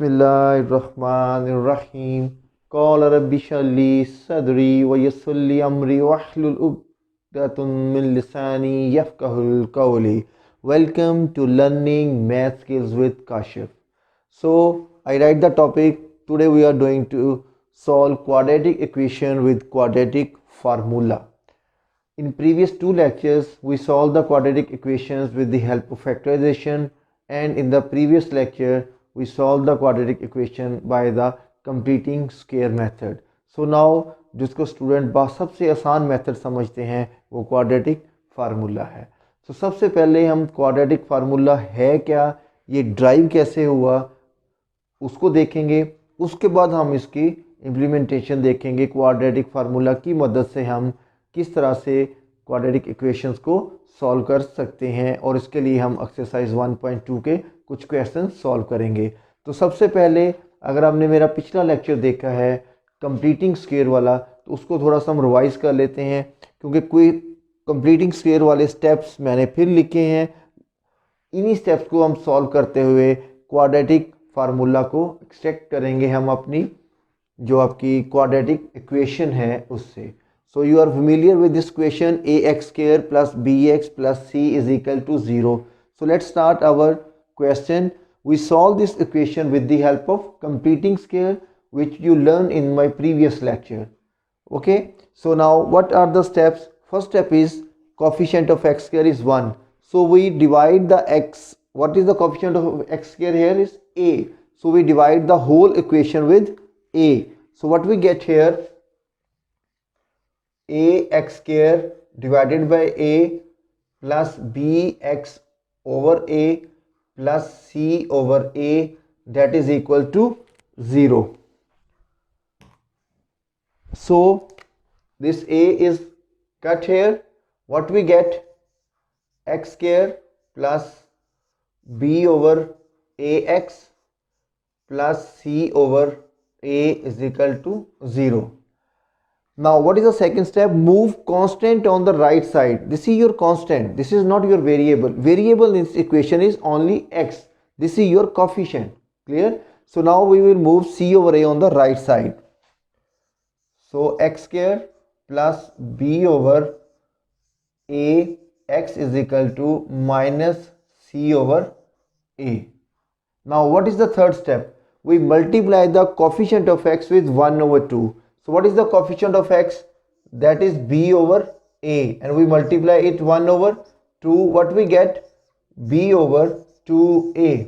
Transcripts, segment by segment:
बिस्मिल्लाहिर्रहमानिर्रहीम। क़ाल रब्बि इश्रह ली सदरी व यस्सिर ली अमरी वहलुल उक़दतम मिन लिसानी यफ़क़हुल क़ौली। Welcome to learning math skills with Kashif. So I write the topic. Today we are going to solve quadratic equation with quadratic formula. In previous two lectures we solved the quadratic equations with the help of factorization, and in the previous lecture we solved the quadratic equation by the completing square method. So now जिसको student सबसे आसान method समझते हैं वो quadratic formula है। तो सबसे पहले हम क्वाड्रेटिक फार्मूला है क्या, ये ड्राइव कैसे हुआ, उसको देखेंगे। उसके बाद हम इसकी इम्प्लीमेंटेशन देखेंगे। क्वाड्रेटिक फार्मूला की मदद से हम किस तरह से क्वाड्रेटिक इक्वेशंस को सॉल्व कर सकते हैं, और इसके लिए हम एक्सरसाइज 1.2 के कुछ क्वेश्चन सॉल्व करेंगे। तो सबसे पहले अगर आपने मेरा पिछला लेक्चर देखा है कंप्लीटिंग स्क्वायर वाला, तो उसको थोड़ा सा हम रिवाइज कर लेते हैं, क्योंकि कोई कंप्लीटिंग स्क्वायर वाले स्टेप्स मैंने फिर लिखे हैं। इन्हीं स्टेप्स को हम सॉल्व करते हुए क्वाड्रेटिक फार्मूला को एक्सट्रैक्ट करेंगे हम अपनी जो आपकी क्वाड्रेटिक इक्वेशन है उससे। So you are familiar with this equation ax square plus bx plus c is equal to 0. So let's start our question. We solve this equation with the help of completing square, which you learned in my previous lecture. Okay. So now what are the steps? First step is coefficient of x square is 1. So we divide the x. What is the coefficient of x square here is a. So we divide the whole equation with a. So what we get here, ax square divided by a plus bx over a plus c over a, that is equal to 0. So this a is cut here. What we get, x square plus b over ax plus c over a is equal to 0. Now what is the second step? Move constant on the right side. This is your constant, this is not your variable. Variable in this equation is only x. This is your coefficient. Clear? So now we will move c over a on the right side. So x square plus b over a x is equal to minus c over a. Now what is the third step? We multiply the coefficient of x with 1 over 2. So what is the coefficient of x? That is b over a, and we multiply it 1 over 2. What we get? b over 2a.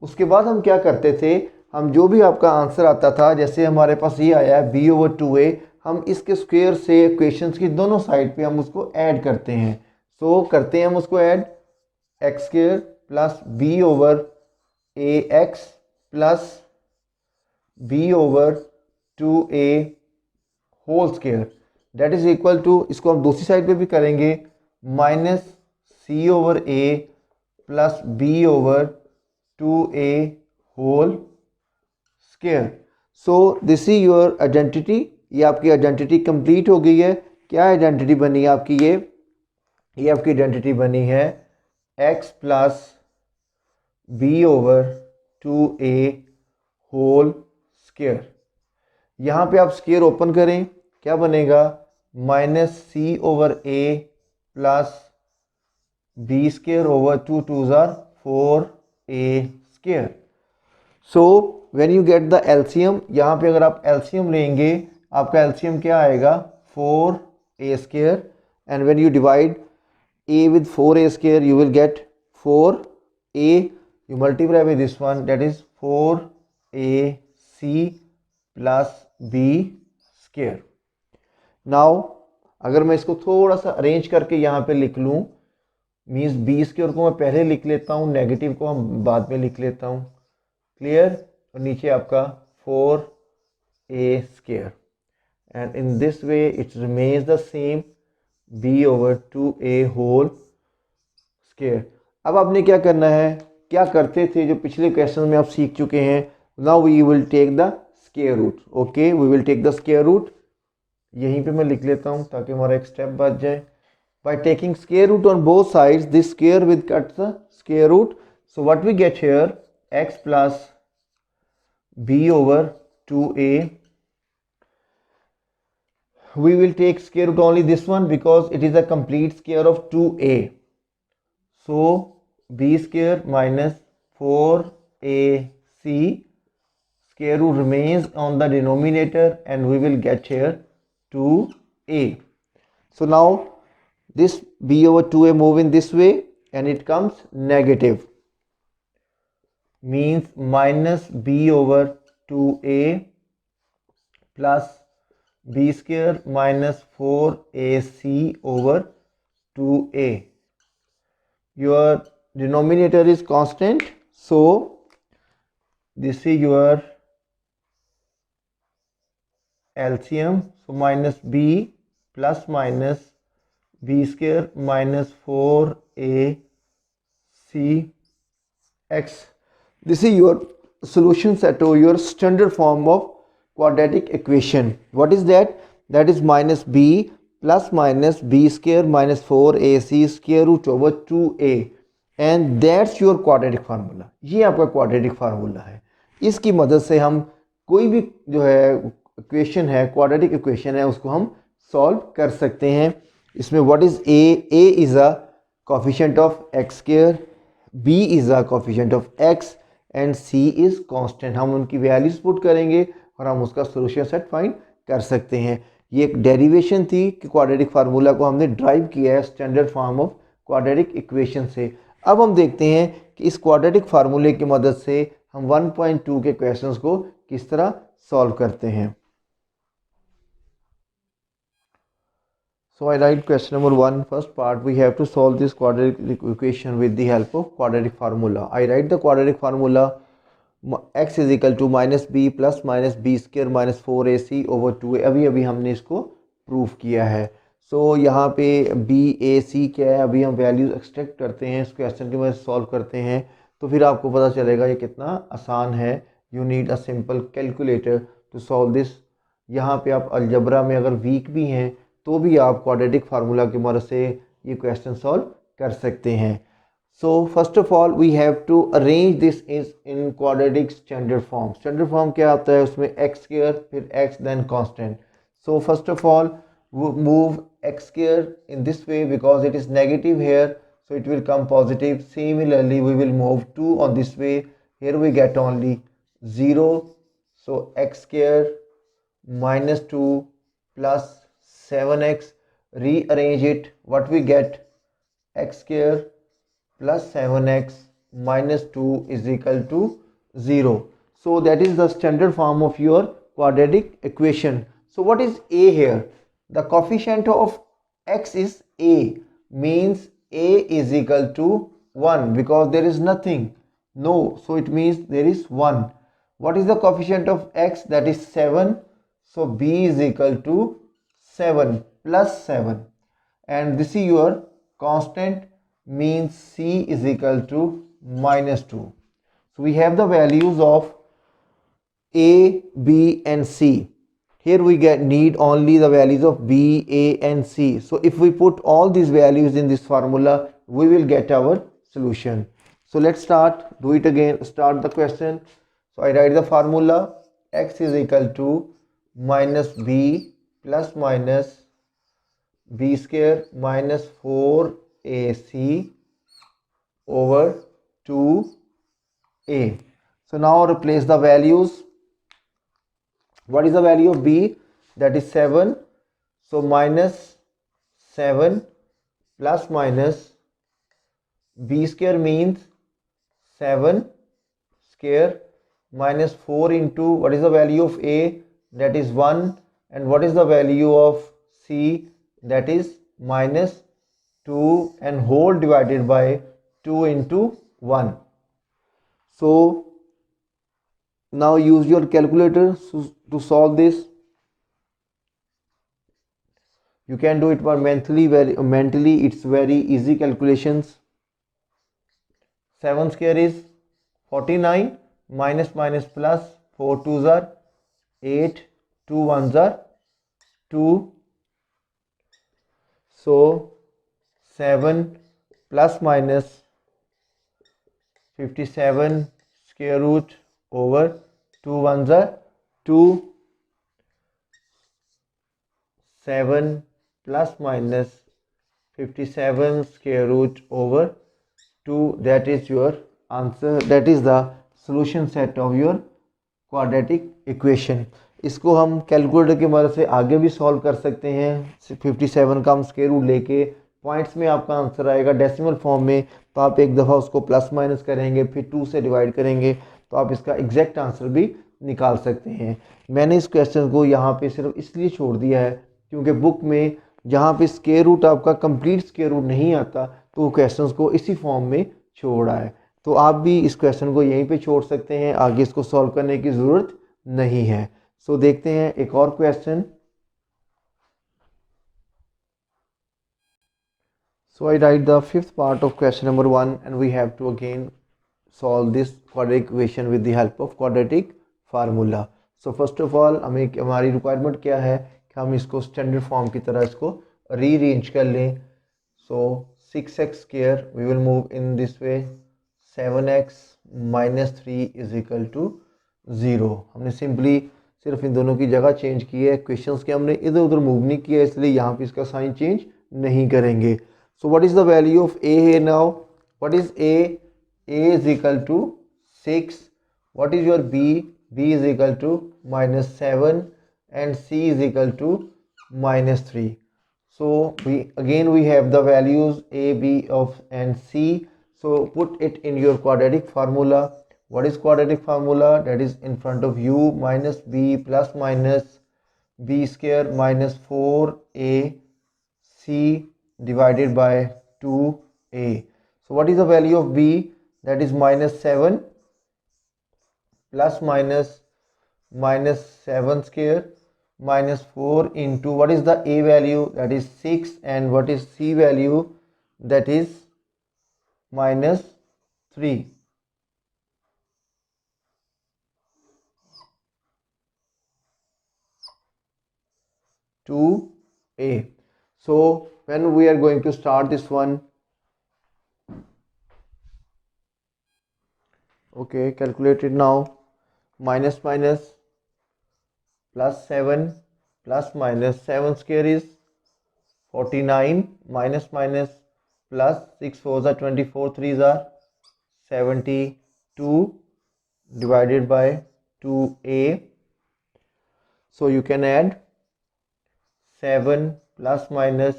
उसके बाद हम क्या करते थे, हम जो भी आपका आंसर आता था, जैसे हमारे पास ये आया है b over 2a, हम इसके स्क्वायर से इक्वेशंस की दोनों साइड पे हम उसको ऐड करते हैं। सो करते हैं हम उसको add, x square plus b over ax plus b over 2a whole square, that is equal to, इसको हम दूसरी साइड पे भी करेंगे, minus C over A plus B over 2a whole square. So this is your identity. ये आपकी identity complete हो गई है। क्या आइडेंटिटी बनी है आपकी? ये आपकी आइडेंटिटी बनी है x plus B over 2a whole square. यहाँ पे आप स्क्वायर ओपन करें, क्या बनेगा? Minus C over A plus B square over 2 2s are 4a स्क्वायर। So when you get the LCM, यहाँ पे अगर आप एलसीएम लेंगे, आपका एलसीएम क्या आएगा? 4a square, and when you divide a with 4a square you will get 4a, you multiply with this one, that is 4ac plus b square. Now अगर मैं इसको थोड़ा सा अरेंज करके यहाँ पे लिख लूँ, मीन्स बी स्क्वायर को मैं पहले लिख लेता हूँ, नेगेटिव को हम बाद में लिख लेता हूँ। क्लियर? और नीचे आपका 4a square, and in this way it remains the same, b over 2a whole square. अब आपने क्या करना है, क्या करते थे जो पिछले क्वेश्चन में आप सीख चुके हैं। Now we will take the square root. Okay, we will take the square root. यहीं पे मैं लिख लेता हूँ ताकि हमारा एक स्टेप बच जाए। By taking square root on both sides, this square with cut the square root. So what we get here, x plus b over 2a. We will take square root only this one because it is a complete square of 2a. So b square minus 4ac, square root remains on the denominator and we will get here 2a. So now this b over 2a move in this way and it comes negative, means minus b over 2a plus b square minus 4ac over 2a. Your denominator is constant, so this is your LCM. So minus b plus minus b square minus 4ac x. This is your solution set or your standard form of quadratic equation. What is that? That is minus b plus minus b square minus 4ac square root over 2a, and that's your quadratic formula. ये आपका quadratic formula है. इसकी मदद से हम कोई भी जो है इक्वेशन है, क्वाड्रेटिक इक्वेशन है, उसको हम सॉल्व कर सकते हैं. इसमें what is a is a coefficient of x square, b is a coefficient of x and c is constant. हम उनकी वैल्यूज पुट करेंगे और हम उसका सोल्यूशन सेट फाइंड कर सकते हैं. ये एक डेरिवेशन थी कि क्वाड्रेटिक फार्मूला को हमने ड्राइव किया है standard form of quadratic equation से. अब हम देखते हैं कि इस क्वाड्रेटिक फार्मूले की मदद से हम 1.2 के क्वेश्चंस को किस तरह सॉल्व करते हैं. So I write question number 1. First part, we have to solve this quadratic equation with the help of quadratic formula. I write the quadratic formula. X is equal to minus b plus minus b square minus 4ac over 2a. अभी हमने इसको proof किया है. सो यहाँ पे b a c क्या है, अभी हम वैल्यूज एक्सट्रैक्ट करते हैं, इस क्वेश्चन की मदद से सॉल्व करते हैं तो फिर आपको पता चलेगा ये कितना आसान है. You need a simple calculator to solve this. यहाँ पे आप अलजबरा में अगर वीक भी हैं तो भी आप क्वाड्रेटिक फार्मूला की मदद से ये क्वेश्चन सॉल्व कर सकते हैं. So first of all we have to arrange this is in quadratic standard form. Standard form क्या आता है, उसमें एक्स स्क्वायर फिर x then constant. So first of all move x square in this way because it is negative here, so it will come positive. Similarly we will move 2 on this way, here we get only 0. So x square minus 2 plus 7x, rearrange it, what we get, x square plus 7x minus 2 is equal to 0. So that is the standard form of your quadratic equation. So what is a here? The coefficient of x is a, means a is equal to 1 because there is nothing, no, so it means there is 1. What is the coefficient of x? That is 7. So b is equal to 7 plus 7, and this is your constant, means c is equal to minus 2. So we have the values of a, b and c. Here we need only the values of b, a and c. So if we put all these values in this formula, we will get our solution. So let's start, do it again, start the question. So I write the formula. X is equal to minus b plus minus b square minus 4ac over 2a. So now replace the values. What is the value of b? That is 7. So minus 7 plus minus b square means 7 square minus 4 into what is the value of a? That is 1. And what is the value of c? That is minus 2 and whole divided by 2 into 1. So now use your calculator to solve this. You can do it for mentally it's very easy calculations. 7 square is 49, minus minus plus 4 2s are 8, 2 1s are 2. So 7 plus minus 57 square root over 2 1s are 2, 7 plus minus 57 square root over 2, that is your answer, that is the solution set of your quadratic equation. इसको हम calculator की मदद से आगे भी solve कर सकते हैं। 57 का हम स्क्वायर रूट लेके पॉइंट्स में आपका आंसर आएगा डेसिमल फॉर्म में, तो आप एक दफ़ा उसको प्लस माइनस करेंगे, फिर 2 से डिवाइड करेंगे, तो आप इसका एग्जैक्ट आंसर भी निकाल सकते हैं। मैंने इस क्वेश्चन को यहाँ पे सिर्फ इसलिए छोड़ दिया है क्योंकि बुक में जहाँ पे स्क्वायर रूट आपका कंप्लीट स्क्वायर रूट नहीं आता, तो वो क्वेश्चंस को इसी फॉर्म में छोड़ा है। तो आप भी इस क्वेश्चन को यहीं पे छोड़ सकते हैं, आगे इसको सॉल्व करने की ज़रूरत नहीं है। सो देखते हैं एक और question. So I write the fifth part of question number 1 and we have to again solve this quadratic equation with the help of quadratic formula. So first of all हमारी रिक्वायरमेंट क्या है कि हम इसको स्टैंडर्ड फॉर्म की तरह इसको rearrange कर लें। So 6x square we will move in this way, 7x minus 3 is equal to 0। हमने सिंपली सिर्फ इन दोनों की जगह चेंज की है, क्वेश्चंस के हमने इधर उधर मूव नहीं किया, इसलिए यहाँ पे इसका साइन चेंज नहीं करेंगे। So what is the value of a here now? What is a? A is equal to 6. What is your b? B is equal to minus 7 and c is equal to minus 3. So we have the values a, b of and c. So put it in your quadratic formula. What is quadratic formula? That is in front of u minus b plus minus b square minus 4ac divided by 2a. So what is the value of b? That is minus 7 plus minus 7 square minus 4 into what is the a value? That is 6, and what is c value? That is minus 3. To a. So when we are going to start this one, okay, calculate it now. Minus minus plus 7 plus minus 7 square is 49, minus minus plus 6 4s are 24, 3s are 72 divided by 2a. So you can add 7 plus minus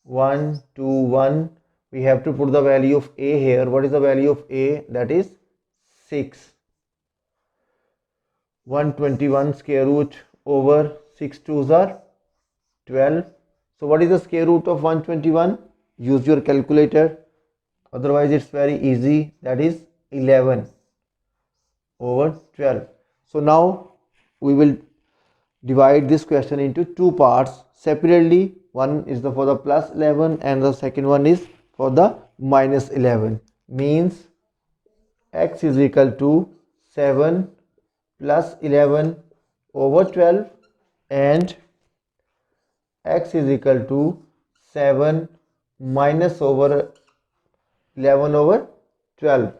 1 2 1. We have to put the value of a here. What is the value of a? That is 6. 121 square root over 6 2s are 12. So what is the square root of 121? Use your calculator, otherwise it's very easy. That is 11 over 12. So now we will divide this question into two parts separately. One is for the plus 11 and the second one is for the minus 11. Means x is equal to 7 plus 11 over 12 and x is equal to 7 minus over 11 over 12.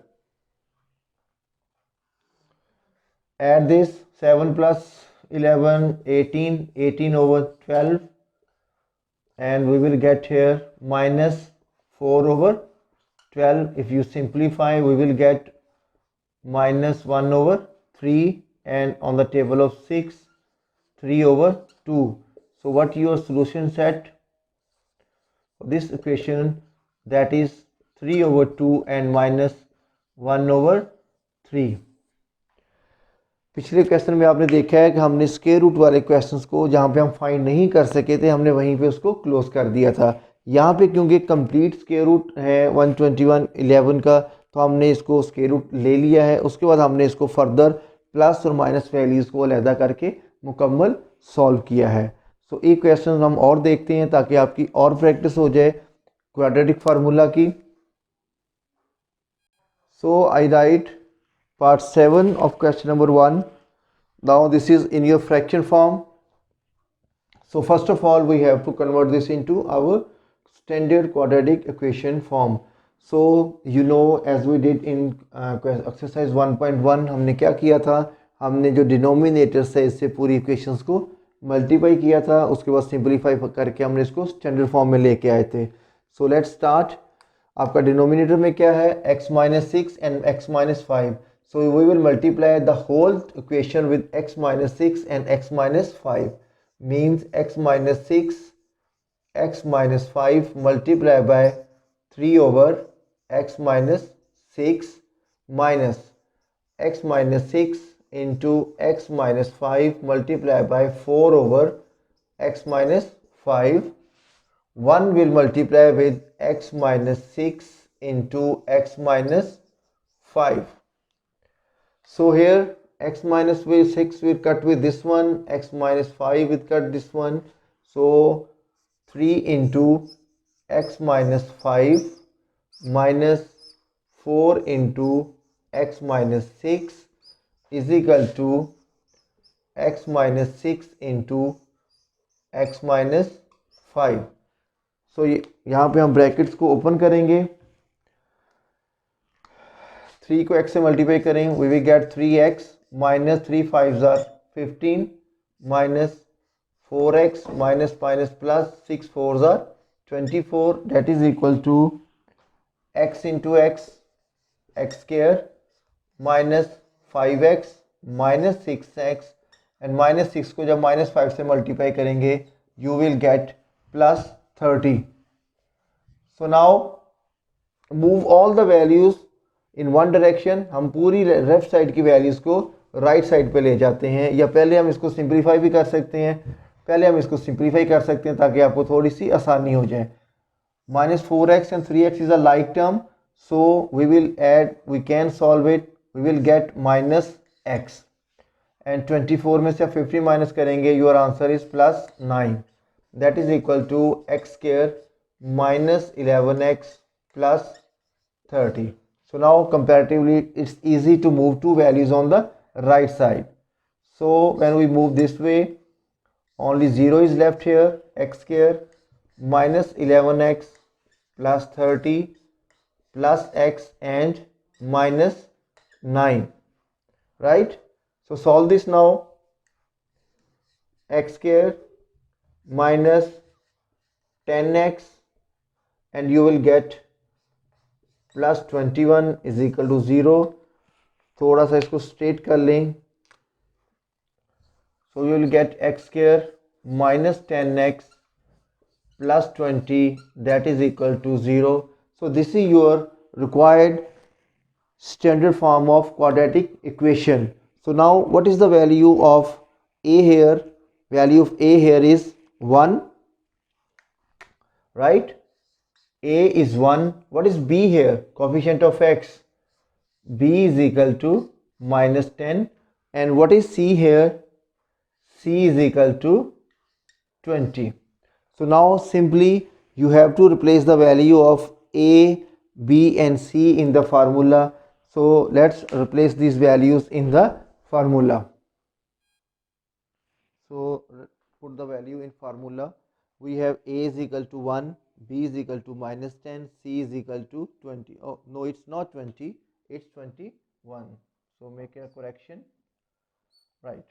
Add this 7 plus 11 18, 18 over 12, and we will get here minus 4 over 12. If you simplify, we will get minus 1 over 3, and on the table of 6 3 over 2. So what your solution set for this equation? That is 3 over 2 and minus 1 over 3. पिछले question में आपने देखा है कि हमने square root वाले questions को जहाँ पे हम फाइंड नहीं कर सके थे, हमने वहीं पे उसको क्लोज कर दिया था। यहाँ पे क्योंकि कंप्लीट स्क्वायर रूट है 121 11 का, तो हमने इसको स्क्वायर रूट ले लिया है। उसके बाद हमने इसको फर्दर प्लस और माइनस वैल्यूज़ को अलहदा करके मुकम्मल सॉल्व किया है। सो एक क्वेश्चन हम और देखते हैं ताकि आपकी और प्रैक्टिस हो जाए क्वाड्रेटिक फार्मूला की। सो आई right part 7 of question number 1. Now this is in your fraction form. So first of all we have to convert this into our standard quadratic equation form. So you know, as we did in exercise 1.1, हमने क्या किया था, हमने जो denominator से इससे पूरी equations को मल्टीप्लाई किया था, उसके बाद सिंपलीफाई करके हमने इसको स्टैंडर्ड फॉर्म में लेके आए थे। So let's start. आपका डिनोमिनेटर में क्या है, x minus 6 and x minus 5। So we will multiply the whole equation with x minus 6 and x minus 5 means x minus 6 x minus 5 multiply by 3 over x minus 6 minus x minus 6 into x minus 5 multiply by 4 over x minus 5. 1 will multiply with x minus 6 into x minus 5. So here x minus 6 will cut with this one, x minus 5 will cut this one. So 3 into x minus 5 minus 4 into x minus 6 is equal to x minus 6 into x minus 5. So यहाँ पे हम brackets को open करेंगे, 3 को x से multiply करें, we will get 3x minus 3 5s are 15 minus 4x minus plus 6 4s are 24, that is equal to x into x square minus 5x minus 6x and minus 6 को जब minus 5 से multiply करेंगे you will get plus 30. So now move all the values in one direction. हम पूरी left side की values को right side पे ले जाते हैं, या पहले हम इसको सिंप्लीफाई भी कर सकते हैं, ताकि आपको थोड़ी सी आसानी हो जाए. -4x and 3x is a like term, so we can solve it. We will get minus x and 24 में से 50 माइनस करेंगे, your answer is plus 9, that is equal to x square minus 11x plus 30. So now comparatively it's easy to move two values on the right side. So when we move this way, only 0 is left here, x square minus 11x plus 30 plus x and minus 9, right? So solve this now. X square minus 10x and you will get plus 21 is equal to 0. थोड़ा सा इसको straight कर लें, so you will get x square minus 10x plus 20, that is equal to 0. So this is your required standard form of quadratic equation. So now what is the value of a here? Value of a here is 1, right? A is 1. What is b here? Coefficient of x. B is equal to minus 10. And what is c here? C is equal to 20. So now simply you have to replace the value of a, b and c in the formula. So let's replace these values in the formula. So put the value in formula. We have a is equal to 1, b is equal to minus 10, c is equal to 20. Oh no, it's not 20, it's 21. So make a correction, right?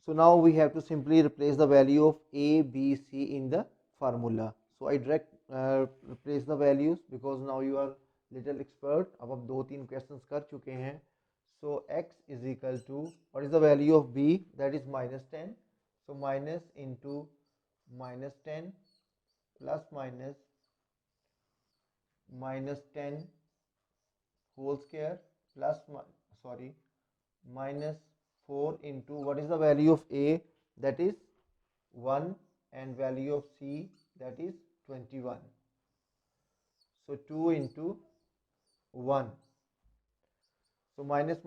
So now we have to simply replace the value of a, b, c in the formula. So I direct replace the values because now you are little expert. अब आप 2-3 questions कर चुके हैं. So x is equal to, what is the value of b? That is minus 10. So minus into minus 10 plus minus 10 whole square plus minus 4 into, what is the value of a? That is 1, and value of c, that is 21. So 2 into 1. So minus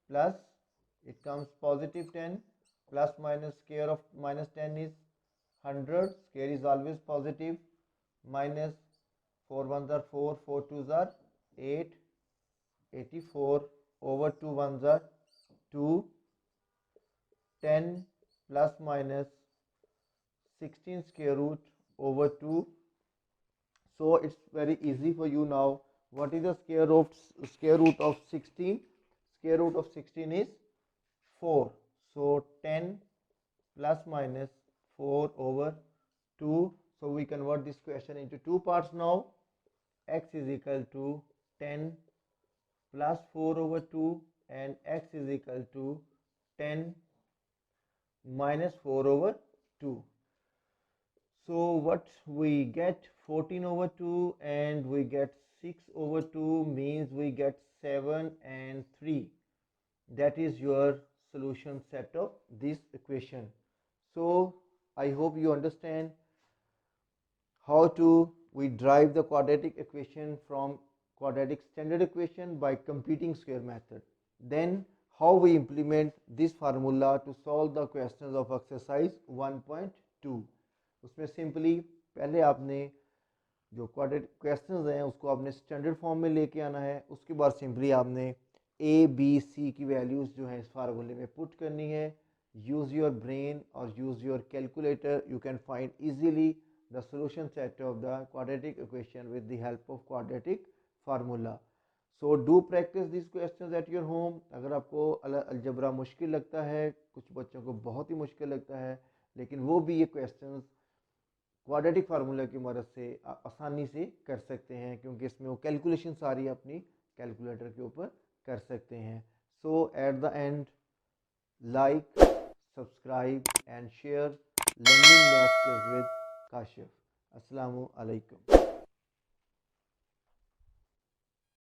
plus, it comes positive 10, plus minus square of minus 10 is 100, square is always positive, minus 4 1s are 4, 4 2s are 8, 84 over 2 1s are 2, 10 plus minus 16 square root over 2. So it's very easy for you now. What is the square root of 16? Square root of 16 is 4. So 10 plus minus 4 over 2. So we convert this question into two parts now. X is equal to 10 plus 4 over 2 and x is equal to 10 minus 4 over 2. So what we get 14 over 2 and we get 6 over 2 means we get 7 and 3. That is your solution set of this equation. So I hope you understand how to we derive the quadratic equation from quadratic standard equation by computing square method. Then how we implement this formula to solve the questions of exercise 1.2. उसमें simply पहले आपने जो quadratic questions हैं उसको आपने standard form में लेके आना है. उसके बाद सिंपली आपने ए बी सी की वैल्यूज़ जो है इस फार्मूले में पुट करनी है. यूज़ योर ब्रेन और use your calculator. You can find easily the solution set of the quadratic equation with the help of quadratic formula. So do practice these questions at your home. अगर आपको algebra मुश्किल लगता है, कुछ बच्चों को बहुत ही मुश्किल लगता है, लेकिन वो भी ये questions क्वाड्रेटिक फार्मूला की मदद से आसानी से कर सकते हैं, क्योंकि इसमें वो कैलकुलेशन सारी अपनी कैलकुलेटर के ऊपर कर सकते हैं. So at the end like, subscribe and share learning maths with Kashif. अस्सलामु अलैकुम.